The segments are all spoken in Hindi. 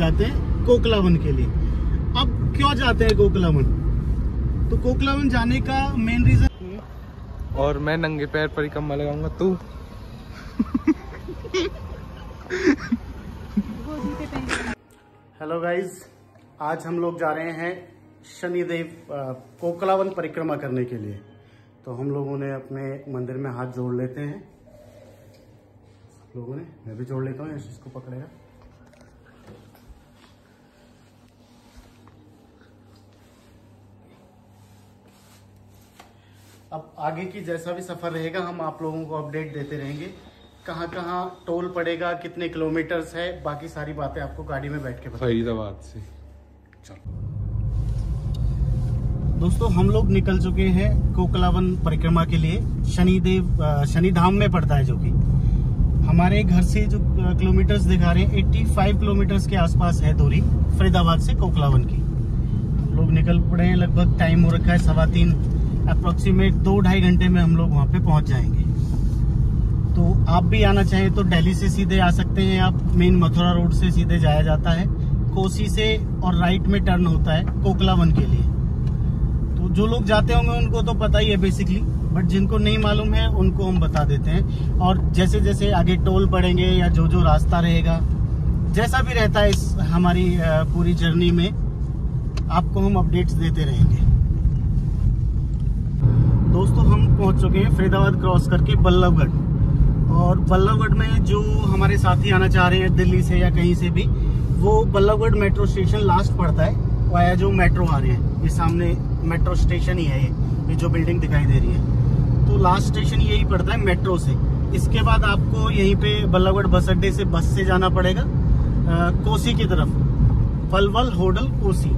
जाते हैं कोकलावन के लिए। अब क्यों जाते हैं कोकलावन? तो कोकलावन जाने का मेन रीजन, और मैं नंगे पैर परिक्रमा लगाऊंगा तू। हेलो गाइज, आज हम लोग जा रहे हैं शनिदेव कोकलावन परिक्रमा करने के लिए। तो हम लोगों ने अपने मंदिर में हाथ जोड़ लेते हैं, लोगों ने, मैं भी जोड़ लेता हूँ, इसको पकड़ेगा। अब आगे की जैसा भी सफर रहेगा हम आप लोगों को अपडेट देते रहेंगे, कहाँ कहाँ टोल पड़ेगा, कितने किलोमीटर्स है, बाकी सारी बातें आपको गाड़ी में बैठ के फरीदाबाद से। चलो दोस्तों, हम लोग निकल चुके हैं कोकलावन परिक्रमा के लिए। शनिधाम में पड़ता है, जो कि हमारे घर से जो किलोमीटर्स दिखा रहे हैं 85 किलोमीटर्स के आसपास है दूरी फरीदाबाद से कोकलावन की। हम लोग निकल पड़े हैं, लगभग टाइम हो रखा है 3:15, अप्रोक्सीमेट 2-2.5 घंटे में हम लोग वहाँ पे पहुँच जाएंगे। तो आप भी आना चाहें तो दिल्ली से सीधे आ सकते हैं आप, मेन मथुरा रोड से सीधे जाया जाता है कोसी से, और राइट में टर्न होता है कोकलावन के लिए। तो जो लोग जाते होंगे उनको तो पता ही है बेसिकली, बट जिनको नहीं मालूम है उनको हम बता देते हैं। और जैसे जैसे आगे टोल पड़ेंगे या जो जो रास्ता रहेगा, जैसा भी रहता है इस हमारी पूरी जर्नी में, आपको हम अपडेट्स देते रहेंगे। दोस्तों, हम पहुंच चुके हैं फरीदाबाद क्रॉस करके बल्लभगढ़, और बल्लभगढ़ में जो हमारे साथी आना चाह रहे हैं दिल्ली से या कहीं से भी, वो बल्लभगढ़ मेट्रो स्टेशन लास्ट पड़ता है। वाया जो मेट्रो आ रहे हैं, ये सामने मेट्रो स्टेशन ही है, ये जो बिल्डिंग दिखाई दे रही है, तो लास्ट स्टेशन यही पड़ता है मेट्रो से। इसके बाद आपको यहीं पे बल्लभगढ़ बस अड्डे से बस से जाना पड़ेगा कोसी की तरफ, पलवल होडल कोसी।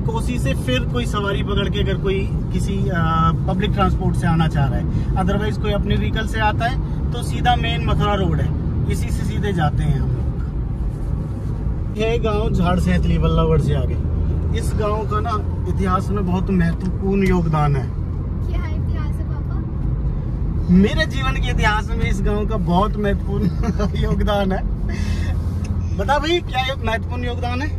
कोसी से फिर कोई सवारी पकड़ के, अगर कोई किसी पब्लिक ट्रांसपोर्ट से आना चाह रहा है, अदरवाइज कोई अपने व्हीकल से आता है तो सीधा मेन मथुरा रोड है, इसी से सीधे जाते हैं हम लोग। ये गांव झाड़ सैतली बल्लभगढ़ से आगे। इस गांव का ना इतिहास में बहुत महत्वपूर्ण योगदान है। क्या इतिहास है पापा? मेरे जीवन के इतिहास में इस गांव का बहुत महत्वपूर्ण योगदान है। बता भाई, क्या महत्वपूर्ण योगदान है?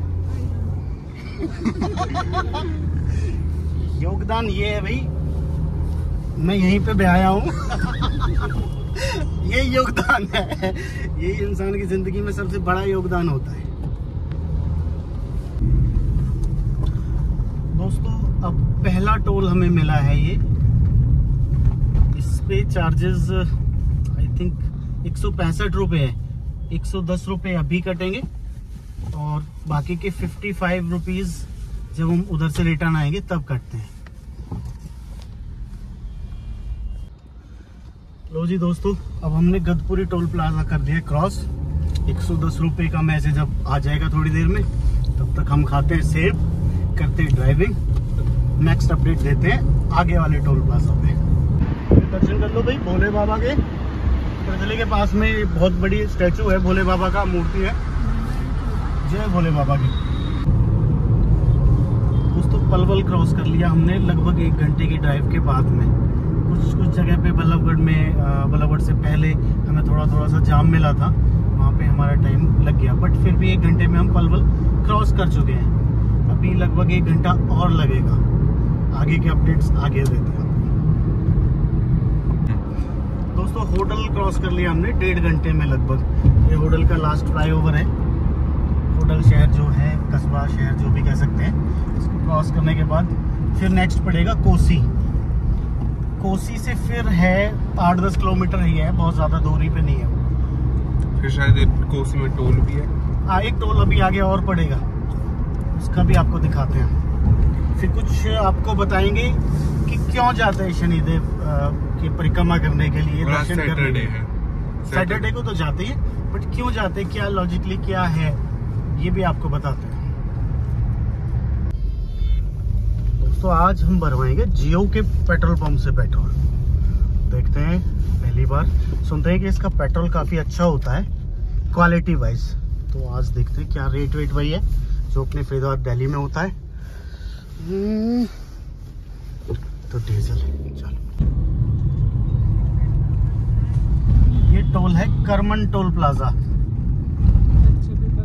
योगदान ये है भाई, मैं यहीं पे भी आया हूँ। ये योगदान है, ये इंसान की जिंदगी में सबसे बड़ा योगदान होता है। दोस्तों, अब पहला टोल हमें मिला है ये, इस पे चार्जेस आई थिंक 165 रुपए है। 110 रुपए अभी कटेंगे और बाकी के 55 रुपीज जब हम उधर से रिटर्न आएंगे तब कटते हैं। लो जी दोस्तों, अब हमने गदपुरी टोल प्लाजा कर दिया क्रॉस। 110 रुपए का मैसेज अब आ जाएगा थोड़ी देर में, तब तक हम खाते हैं सेब, करते हैं ड्राइविंग, नेक्स्ट अपडेट देते हैं आगे वाले टोल प्लाजा पे। दर्शन कर लो भाई भोले बाबा के। तिरथली के पास में बहुत बड़ी स्टैचू है भोले बाबा का, मूर्ति है। जय भोले बाबा की। दोस्तों, पलवल क्रॉस कर लिया हमने लगभग 1 घंटे की ड्राइव के बाद में। कुछ जगह पे बल्लभगढ़ से पहले हमें थोड़ा सा जाम मिला था, वहाँ पे हमारा टाइम लग गया, बट फिर भी 1 घंटे में हम पलवल क्रॉस कर चुके हैं। अभी लगभग 1 घंटा और लगेगा। आगे के अपडेट्स आगे देते हैं दोस्तों। होडल क्रॉस कर लिया हमने 1.5 घंटे में लगभग। ये होडल का लास्ट फ्लाईओवर है। होडल शहर जो है, कस्बा शहर जो भी कह सकते हैं, इसको क्रॉस करने के बाद फिर नेक्स्ट पड़ेगा कोसी। कोसी से फिर है 8-10 किलोमीटर ही है, बहुत ज्यादा दूरी पे नहीं है। फिर शायद कोसी में टोल भी है। हाँ, एक टोल अभी आगे और पड़ेगा, उसका भी आपको दिखाते हैं। फिर कुछ आपको बताएंगे कि क्यों जाते हैं शनिदेव की परिक्रमा करने के लिए, दर्शन करने है। सैटरडे को तो जाते हैं, बट क्यों जाते हैं, क्या लॉजिकली क्या है, ये भी आपको बताते हैं। दोस्तों, आज हम भरवाएंगे जियो के पेट्रोल पंप से पेट्रोल। देखते हैं, पहली बार सुनते हैं कि इसका पेट्रोल काफी अच्छा होता है क्वालिटी वाइज। तो आज देखते हैं क्या रेट वेट वही है जो अपने फरीदाबाद दिल्ली में होता है। तो डीजल, चलो। ये टोल है करमन टोल प्लाजा।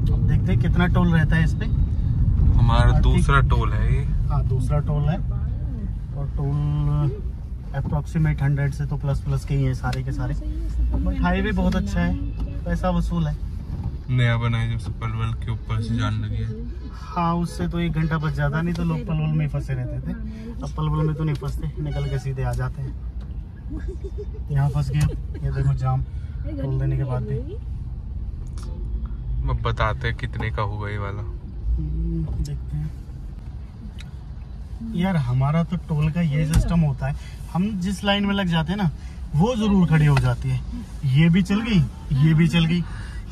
अब देखते देखते हैं कितना टोल रहता है इस पे। हमारा दूसरा टोल है ये। हाँ, दूसरा टोल है और टोल अप्रोक्सीमेट 100 से तो प्लस के ही है सारे के सारे। बट हाईवे बहुत अच्छा है, पैसा वसूल है। नया बनाया जब से पलवल के ऊपर से जाने लगे है। हाँ, उससे तो 1 घंटा बच जाता, नहीं तो लोग पलवल में फंसे रहते थे। अब पलवल में तो नहीं फंसते, निकल के सीधे आ जाते हैं। यहाँ फंस गए, ये देखो जाम टोल देने के बाद भी। अब बताते हैं कितने का होगा ये वाला। देखते हैं यार, हमारा तो टोल का ये सिस्टम होता है, हम जिस लाइन में लग जाते हैं ना वो जरूर खड़ी हो जाती है। ये भी चल गई, ये भी चल गई,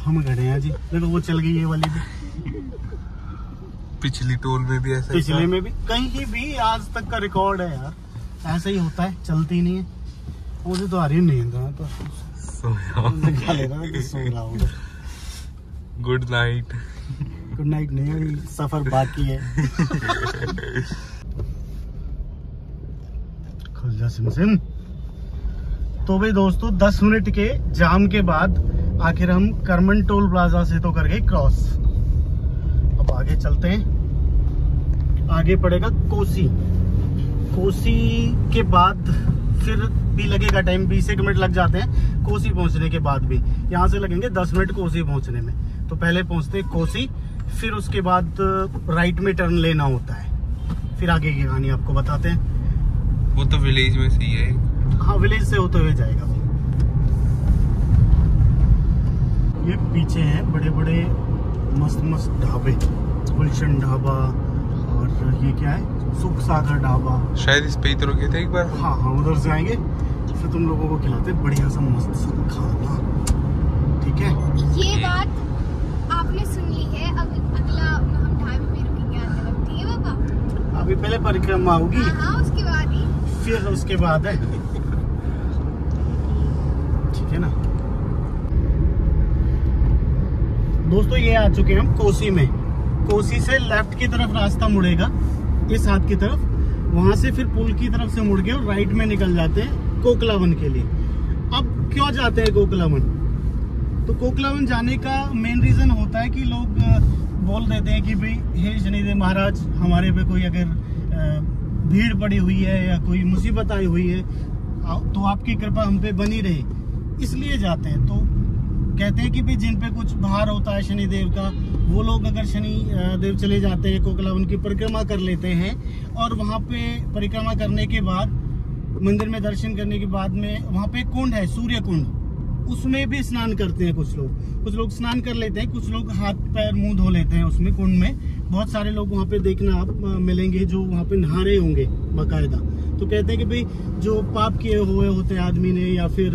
हम खड़े हैं जी। देखो वो चल गई, ये वाली भी। पिछली टोल में भी ऐसा, पिछले में भी, कहीं भी आज तक का रिकॉर्ड है यार, ऐसा ही होता है, चलती नहीं है। मुझे तो आ रही नींद है, तो सो रहा हूँ। Good night. गुड नाइट नहीं, सफर बाकी है। खुल जा सिम। तो भाई दोस्तों, 10 मिनट के जाम के बाद आखिर हम करमन टोल प्लाजा से तो कर गए क्रॉस। अब आगे चलते हैं, आगे पड़ेगा कोसी। कोसी के बाद फिर भी लगेगा टाइम, 20 मिनट लग जाते हैं कोसी पहुंचने के बाद भी। यहाँ से लगेंगे 10 मिनट कोसी पहुंचने में। तो पहले पहुंचते हैं कोसी, फिर उसके बाद राइट में टर्न लेना होता है, फिर आगे की कहानी आपको बताते हैं। वो तो विलेज में से ही है। हाँ, विलेज से होते हुए जाएगा। ये पीछे हैं बड़े बड़े मस्त ढाबे, गुलशन ढाबा, और ये क्या है, सुख सागर ढाबा। शायद इस पे ही तो रुके थे एक बार। हाँ, उधर से आएंगे, फिर तुम लोगों को खिलाते बढ़िया सा मस्त सा खाना। ठीक है, ये बात आपने सुन ली है। अब अगला हम ढाबे पे रुकेंगे आते वक्त, ठीक है पापा? अभी पहले परिक्रमा होगी, हाँ, उसके बाद ही, फिर उसके बाद है। ठीक है ना दोस्तों, ये आ चुके हैं हम कोसी में। कोसी से लेफ्ट की तरफ रास्ता मुड़ेगा, इस हाथ की तरफ, वहां से फिर पुल की तरफ से मुड़ के और राइट में निकल जाते हैं कोकलावन के लिए। अब क्यों जाते हैं कोकलावन? तो कोकलावन जाने का मेन रीजन होता है कि लोग बोल देते हैं कि भाई हे शनिदेव महाराज, हमारे पे कोई अगर भीड़ पड़ी हुई है या कोई मुसीबत आई हुई है तो आपकी कृपा हम पे बनी रहे, इसलिए जाते हैं। तो कहते हैं कि भाई जिन पे कुछ भार होता है शनिदेव का, वो लोग अगर शनि देव चले जाते हैं कोकलावन की परिक्रमा कर लेते हैं, और वहाँ पे परिक्रमा करने के बाद मंदिर में दर्शन करने के बाद में वहाँ पे कुंड है, सूर्य कुंड, उसमें भी स्नान करते हैं। कुछ लोग स्नान कर लेते हैं, कुछ लोग हाथ पैर मुंह धो लेते हैं उसमें कुंड में। बहुत सारे लोग वहाँ पे देखना आप मिलेंगे जो वहाँ पे नहा रहे होंगे बाकायदा। तो कहते हैं कि भाई जो पाप किए हुए होते हैं आदमी ने, या फिर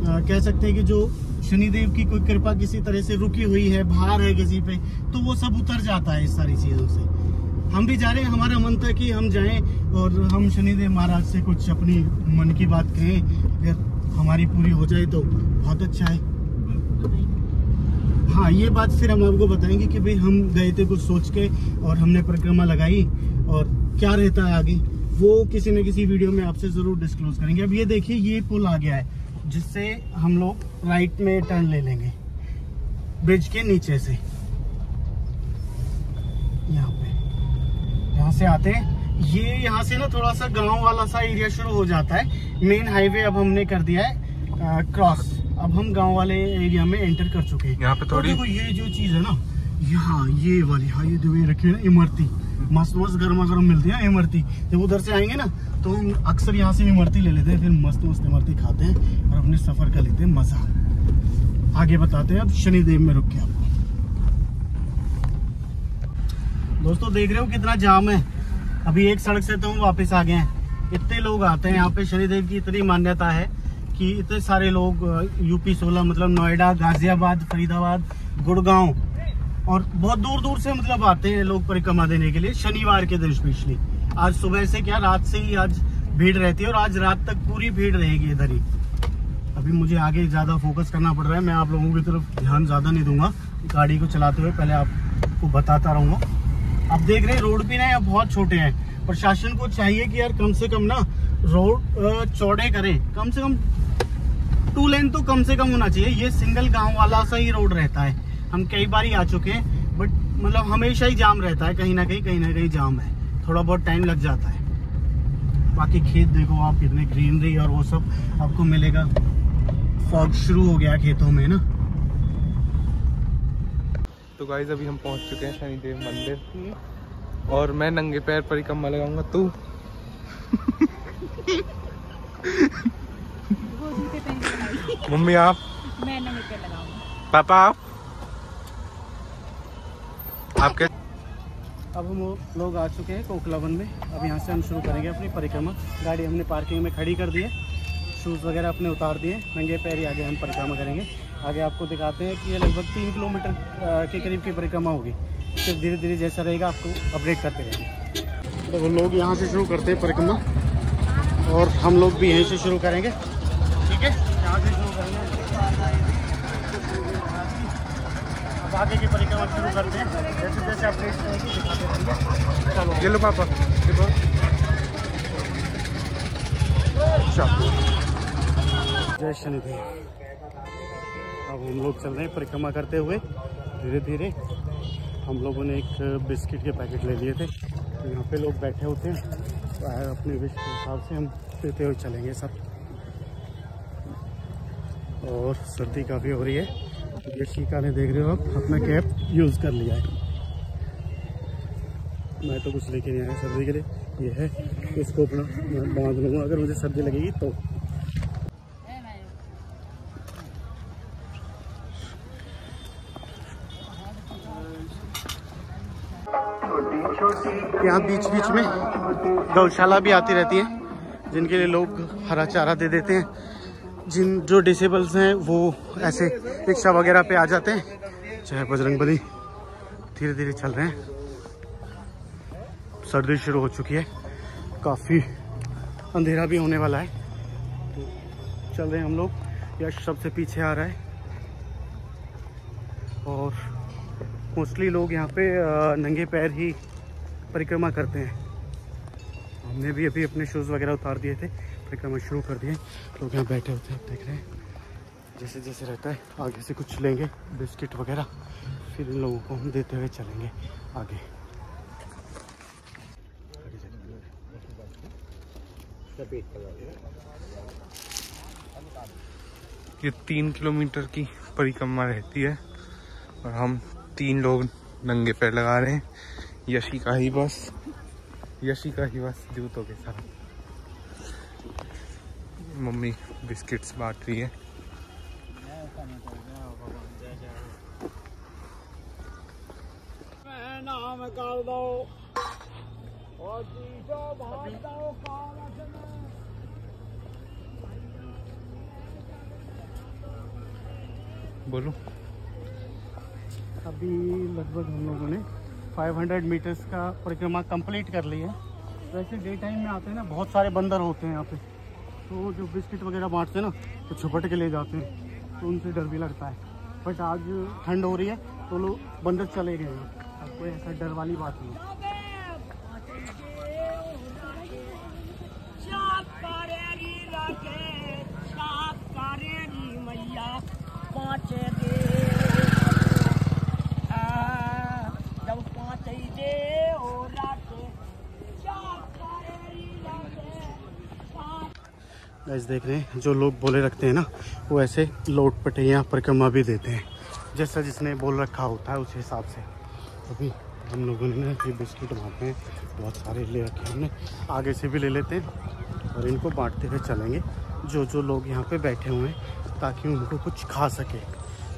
कह सकते हैं कि जो शनिदेव की कोई कृपा किसी तरह से रुकी हुई है, भार है किसी पे, तो वो सब उतर जाता है इस सारी चीजों से। हम भी जा रहे हैं, हमारा मन था कि हम जाएं और हम शनिदेव महाराज से कुछ अपनी मन की बात कहें, अगर हमारी पूरी हो जाए तो बहुत अच्छा है। हाँ, ये बात फिर हम आपको बताएंगे कि भाई हम गए थे कुछ सोच के और हमने परिक्रमा लगाई, और क्या रहता है आगे वो किसी न किसी वीडियो में आपसे जरूर डिस्क्लोज करेंगे। अब ये देखिए, ये पुल आ गया है जिससे हम लोग राइट में टर्न ले लेंगे ब्रिज के नीचे से। यहाँ से आते हैं, ये यहाँ से ना थोड़ा सा गांव वाला सा एरिया शुरू हो जाता है। मेन हाईवे अब हमने कर दिया है क्रॉस, अब हम गांव वाले एरिया में एंटर कर चुके हैं। यहाँ पे थोड़ी देखो ये जो चीज है ना, यहाँ ये वाली, हाँ ये जो रखी है ना इमरती, मस्त गर्मा गर्म मिलती है इमरती। जब उधर से आएंगे ना तो हम अक्सर यहाँ से इमरती ले लेते हैं, फिर मस्त इमरती खाते हैं और अपने सफर का लेते हैं मजा। आगे बताते हैं अब शनिदेव में रुक के आपको। दोस्तों देख रहे हो कितना जाम है। अभी एक सड़क से तो हम वापस आ गए हैं। इतने लोग आते हैं यहाँ पे, शनिदेव की इतनी मान्यता है कि इतने सारे लोग यूपी 16 मतलब नोएडा, गाजियाबाद, फरीदाबाद, गुड़गांव और बहुत दूर दूर से मतलब आते हैं लोग परिक्रमा देने के लिए शनिवार के दिन स्पेशली। आज सुबह से क्या, रात से ही आज भीड़ रहती है और आज रात तक पूरी भीड़ रहेगी इधर ही। अभी मुझे आगे ज्यादा फोकस करना पड़ रहा है, मैं आप लोगों की तरफ ध्यान ज्यादा नहीं दूंगा गाड़ी को चलाते हुए, पहले आपको बताता रहूंगा। आप देख रहे हैं रोड भी ना यहाँ बहुत छोटे हैं। प्रशासन को चाहिए कि यार कम से कम ना रोड चौड़े करें, कम से कम 2 लेन तो कम से कम होना चाहिए। ये सिंगल गांव वाला सा ही रोड रहता है, हम कई बार ही आ चुके हैं, बट मतलब हमेशा ही जाम रहता है, कहीं ना कहीं जाम है, थोड़ा बहुत टाइम लग जाता है। बाकी खेत देखो आप, कितने ग्रीनरी और वो सब आपको मिलेगा। फॉग शुरू हो गया खेतों में ना। तो गाइस अभी हम पहुंच चुके हैं शनिदेव मंदिर और मैं नंगे पैर परिक्रमा लगाऊंगा। तू मम्मी आप? मैं नंगे पैर लगाऊंगा। पापा आप क्या? अब हम लोग आ चुके हैं कोकलावन में। अब यहाँ से हम शुरू करेंगे अपनी परिक्रमा। गाड़ी हमने पार्किंग में खड़ी कर दी है, शूज़ वगैरह अपने उतार दिए, नंगे पैर ही आगे हम परिक्रमा करेंगे। आगे आपको दिखाते हैं कि ये लगभग 3 किलोमीटर के करीब की परिक्रमा होगी। फिर धीरे धीरे जैसा रहेगा आपको अपडेट करते रहेंगे। तो वो लोग यहाँ से शुरू करते हैं परिक्रमा और हम लोग भी यहीं से शुरू करेंगे। ठीक है, यहाँ से शुरू करेंगे। अब आगे की परिक्रमा शुरू करते हैं, जैसे जैसे अपडेट रहेगी दिखाते रहेंगे। चलो ये लो पापा। जय शनिदेव। अब हम लोग चल रहे हैं परिक्रमा करते हुए धीरे धीरे। हम लोगों ने एक बिस्किट के पैकेट ले लिए थे, तो यहाँ पे लोग बैठे होते हैं, तो अपने विश के हिसाब से हम पीते हुए चलेंगे सब। और सर्दी काफ़ी हो रही है, ये शीका ने देख रहे हो आप अपना कैप यूज़ कर लिया है। मैं तो कुछ लेके नहीं आया सर्दी के लिए, ये है, इसको अपना बांध लूँगा अगर मुझे सर्दी लगेगी तो। यहाँ बीच बीच में गौशाला भी आती रहती है, जिनके लिए लोग हरा चारा दे देते हैं। जो डिसेबल्स हैं वो ऐसे रिक्शा वगैरह पे आ जाते हैं। चाहे बजरंगबली। धीरे धीरे चल रहे हैं, सर्दी शुरू हो चुकी है, काफ़ी अंधेरा भी होने वाला है, तो चल रहे हैं हम लोग। यश सबसे पीछे आ रहा है और मोस्टली लोग यहाँ पे नंगे पैर ही परिक्रमा करते हैं। हमने भी अभी अपने शूज़ वगैरह उतार दिए थे, परिक्रमा शुरू कर दिए। लोग यहाँ बैठे होते हैं, देख रहे हैं। जैसे जैसे रहता है आगे से कुछ लेंगे बिस्किट वगैरह, फिर इन लोगों को हम देते हुए चलेंगे आगे। ये 3 किलोमीटर की परिक्रमा रहती है और हम 3 लोग नंगे पैर लगा रहे हैं। यशी का ही बस जूतों के साथ। मम्मी बिस्किट्स बांट रही है। नाम कर दो और बोलो। अभी लगभग हम लोगों ने 500 मीटर्स का परिक्रमा कंप्लीट कर ली है। वैसे डे टाइम में आते हैं ना, बहुत सारे बंदर होते हैं यहाँ पे, तो जो बिस्किट वगैरह बांटते हैं ना, तो छुपट के ले जाते हैं, तो उनसे डर भी लगता है। बट आज ठंड हो रही है तो लोग बंदर चले गए हैं, अब कोई ऐसा डर वाली बात नहीं है। गाइस देख रहे हैं, जो लोग बोले रखते हैं ना, वो ऐसे लोट पटियाँ परिक्रमा भी देते हैं, जैसा जिसने बोल रखा होता है उस हिसाब से। अभी हम लोगों ने ये बिस्किट बांटे हैं, बहुत सारे ले रखे हैं हमने, आगे से भी ले लेते हैं और इनको बांटते हुए चलेंगे जो जो लोग यहाँ पे बैठे हुए हैं, ताकि उनको कुछ खा सके।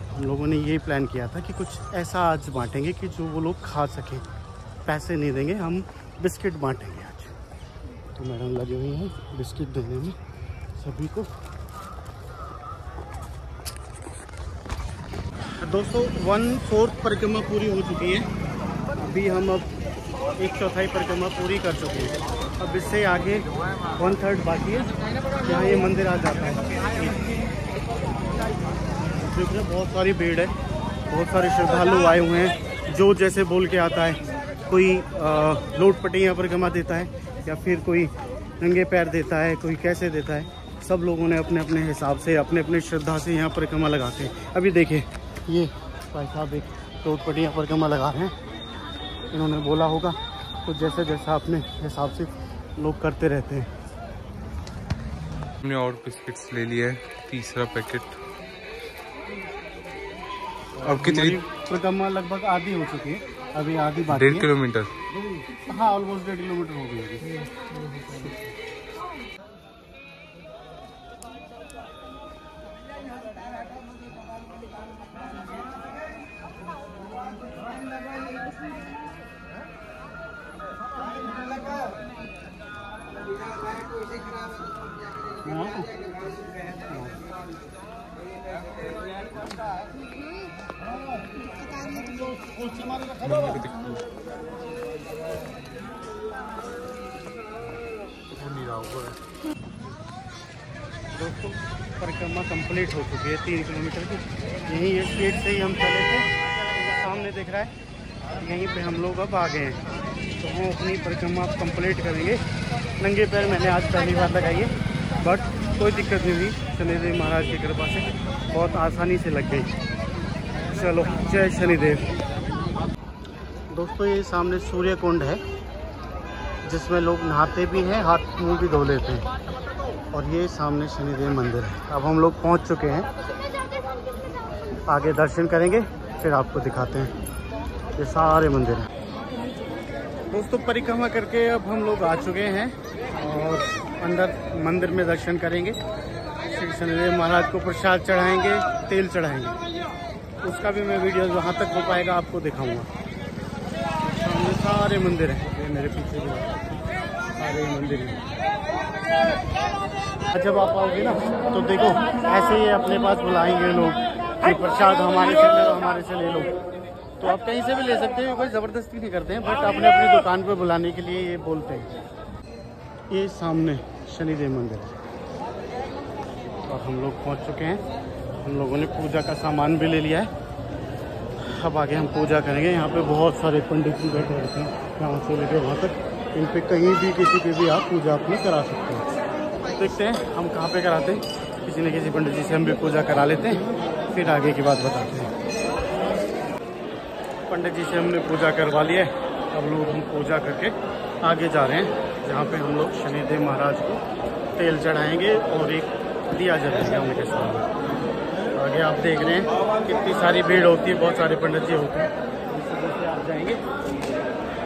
हम लोगों ने यही प्लान किया था कि कुछ ऐसा आज बांटेंगे कि जो वो लोग खा सकें। पैसे नहीं देंगे, हम बिस्किट बांटेंगे आज। तो मैडम लगी हुई हैं बिस्किट देने में सभी को। दोस्तों 1/4 परिक्रमा पूरी हो चुकी है। अभी हम अब 1/4 परिक्रमा पूरी कर चुके हैं। अब इससे आगे 1/3 बाकी है, जहाँ ये मंदिर आ जाता है। देखिए बहुत सारी भीड़ है, बहुत सारे श्रद्धालु आए हुए हैं, जो जैसे बोल के आता है। कोई लोट पटियाँ परिक्रमा देता है, या फिर कोई नंगे पैर देता है, कोई कैसे देता है। सब लोगों ने अपने अपने हिसाब से, अपने अपने श्रद्धा से यहाँ परिक्रमा लगाते हैं। अभी देखिए ये भाई साहब एक लोट पटियाँ परिक्रमा लगा रहे हैं, इन्होंने बोला होगा, तो जैसे जैसा अपने हिसाब से लोग करते रहते हैं। हमने और बिस्किट्स ले लिया है, तीसरा पैकेट। अब कितनी परिक्रमा लगभग आधी हो चुकी है, अभी आधी बाकी है। 1.5 किलोमीटर। हाँ, ऑलमोस्ट 1.5 किलोमीटर हो गई है। दोस्तों परिक्रमा कंप्लीट हो चुकी है 3 किलोमीटर की। यहीं इस गेट से ही हम चले थे, सामने दिख रहा है, यहीं पे हम लोग अब आ गए हैं। तो हम अपनी परिक्रमा कंप्लीट करेंगे। नंगे पैर मैंने आज पहली बार लगाई है, बट कोई दिक्कत नहीं हुई, शनिदेव महाराज की कृपा से बहुत आसानी से लग गई। चलो, जय शनिदेव। दोस्तों ये सामने सूर्य कुंड है, जिसमें लोग नहाते भी हैं, हाथ मुंह भी धो लेते हैं। और ये सामने शनिदेव मंदिर है। अब हम लोग पहुंच चुके हैं, आगे दर्शन करेंगे, फिर आपको दिखाते हैं। ये सारे मंदिर हैं। दोस्तों परिक्रमा करके अब हम लोग आ चुके हैं और अंदर मंदिर में दर्शन करेंगे। श्री शनिदेव महाराज को प्रसाद चढ़ाएंगे, तेल चढ़ाएंगे। उसका भी मैं वीडियो जहाँ तक हो पाएगा आपको दिखाऊंगा। सामने सारे मंदिर हैं, ये मेरे पीछे भी सारे मंदिर हैं। जब आप आओगे ना तो देखो ऐसे ही अपने पास बुलाएंगे लोग कि प्रसाद हमारे से ले लो, हमारे से ले लो। तो आप कहीं से भी ले सकते हो, कोई ज़बरदस्ती नहीं करते हैं, बट अपने अपनी दुकान पे बुलाने के लिए ये बोलते हैं। ये सामने शनिदेव मंदिर है और हम लोग पहुंच चुके हैं। हम लोगों ने पूजा का सामान भी ले लिया है। अब आगे हम पूजा करेंगे। यहाँ पे बहुत सारे पंडित जी बैठे रहते हैं, यहाँ से लेकर वहाँ तक। इन पे कहीं भी किसी पे भी आप पूजा अपनी करा सकते हैं। देखते हैं हम कहाँ पे कराते हैं। किसी न किसी पंडित जी से हम भी पूजा करा लेते हैं, फिर आगे की बात बताते हैं। पंडित जी से हमने पूजा करवा ली है। अब लोग हम पूजा करके आगे जा रहे हैं, जहाँ पे हम लोग शनिदेव महाराज को तेल चढ़ाएंगे और एक दिया जलाएंगे उनके सामने। आगे आप देख रहे हैं कितनी सारी भीड़ होती है, बहुत सारे पंडित जी होते हैं। जैसे आप जाएंगे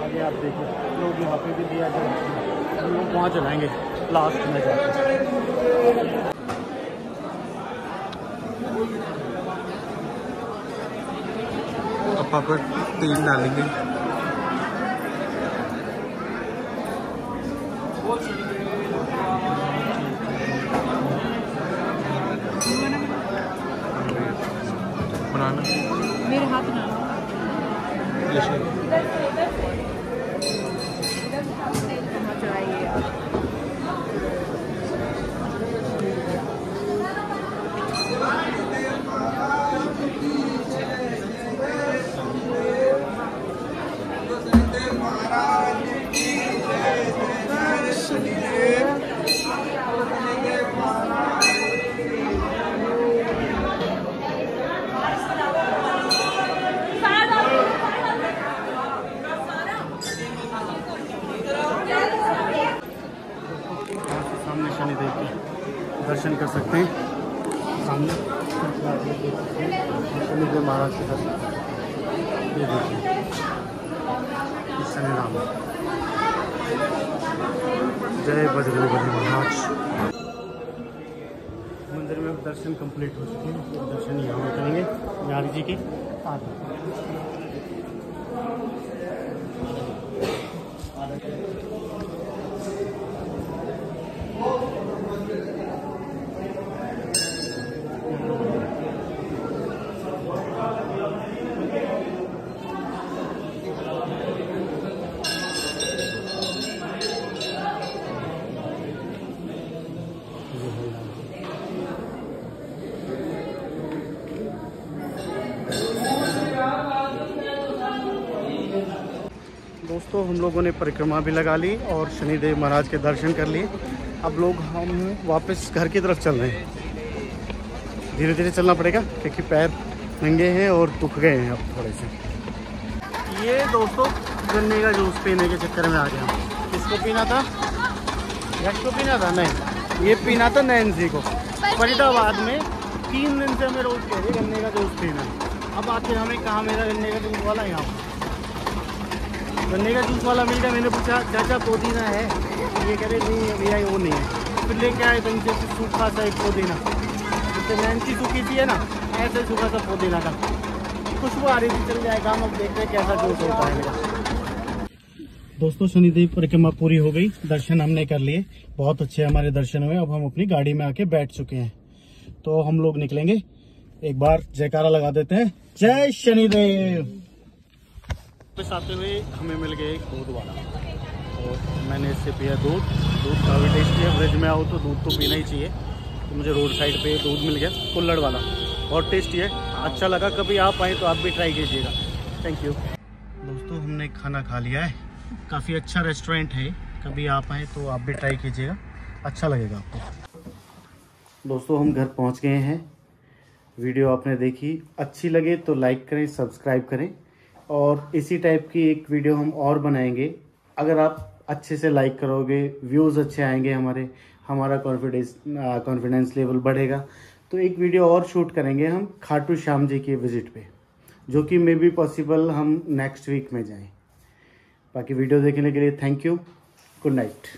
आगे आप देखिए लोग यहाँ पे भी दिया जलाते हैं। हम लोग वहाँ जलाएंगे लास्ट में जाकर। अब पापा तेल डालेंगे। बनाना मेरे हाथ में शनिदेव के दर्शन कर सकते हैं। सामने शनिदेव महाराज के दर्शन, ये देखिए शनि राम। जय बजरंगबली महाराज। मंदिर में दर्शन कंप्लीट हो चुके हैं। दर्शन यहाँ करेंगे बिहारी जी के आगे। दोस्तों हम लोगों ने परिक्रमा भी लगा ली और शनिदेव महाराज के दर्शन कर लिए। अब लोग हम वापस घर की तरफ चल रहे हैं। धीरे धीरे चलना पड़ेगा क्योंकि पैर नंगे हैं और दुख गए हैं अब थोड़े से। ये दोस्तों गन्ने का जूस पीने के चक्कर में आ गया। किसको पीना था? यश को पीना था? नहीं, ये पीना था नैन्सी को। फरीदाबाद में 3 दिन से हमें रोज कह रही गन्ने का जूस पीना। अब आते हमें कहाँ मेरा गन्ने का जूस वाला, यहाँ गन्ने का जूस वाला मिल गया। मैंने पूछा चाचा पुदीना है? ये कह रहे नहीं भैया वो नहीं है। फिर लेके आए तो इनसे सूखा सा एक पुदीना, जैसे नैन्सी सूखी थी है ना, ऐसे सूखा सा पुदीना का खुशबू आ रही थी। चल जाएगा, हम अब देखते हैं कैसा जूस होता है मेरा। दोस्तों शनिदेव परिक्रमा पूरी हो गई, दर्शन हमने कर लिए, बहुत अच्छे हमारे दर्शन हुए। अब हम अपनी गाड़ी में आके बैठ चुके हैं, तो हम लोग निकलेंगे। एक बार जयकारा लगा देते हैं, जय शनिदेव। वापस आते हुए हमें मिल गया एक दूध वाला, और मैंने इससे पिया दूध काफ़ी टेस्टी है। वेज में आओ तो दूध तो पीना ही चाहिए, तो मुझे रोड साइड पे दूध मिल गया कुल्हड़ वाला, बहुत टेस्टी है, अच्छा लगा। कभी आप आए तो आप भी ट्राई कीजिएगा। Thank you. दोस्तों हमने खाना खा लिया है, काफ़ी अच्छा रेस्टोरेंट है, कभी आप आए तो आप भी ट्राई कीजिएगा, अच्छा लगेगा आपको। दोस्तों हम घर पहुंच गए हैं। वीडियो आपने देखी, अच्छी लगे तो लाइक करें, सब्सक्राइब करें, और इसी टाइप की एक वीडियो हम और बनाएंगे। अगर आप अच्छे से लाइक करोगे, व्यूज़ अच्छे आएंगे, हमारा कॉन्फिडेंस लेवल बढ़ेगा। तो एक वीडियो और शूट करेंगे हम खाटू श्याम जी के विजिट पे, जो कि मे बी पॉसिबल हम नेक्स्ट वीक में जाएं। बाकी वीडियो देखने के लिए थैंक यू, गुड नाइट।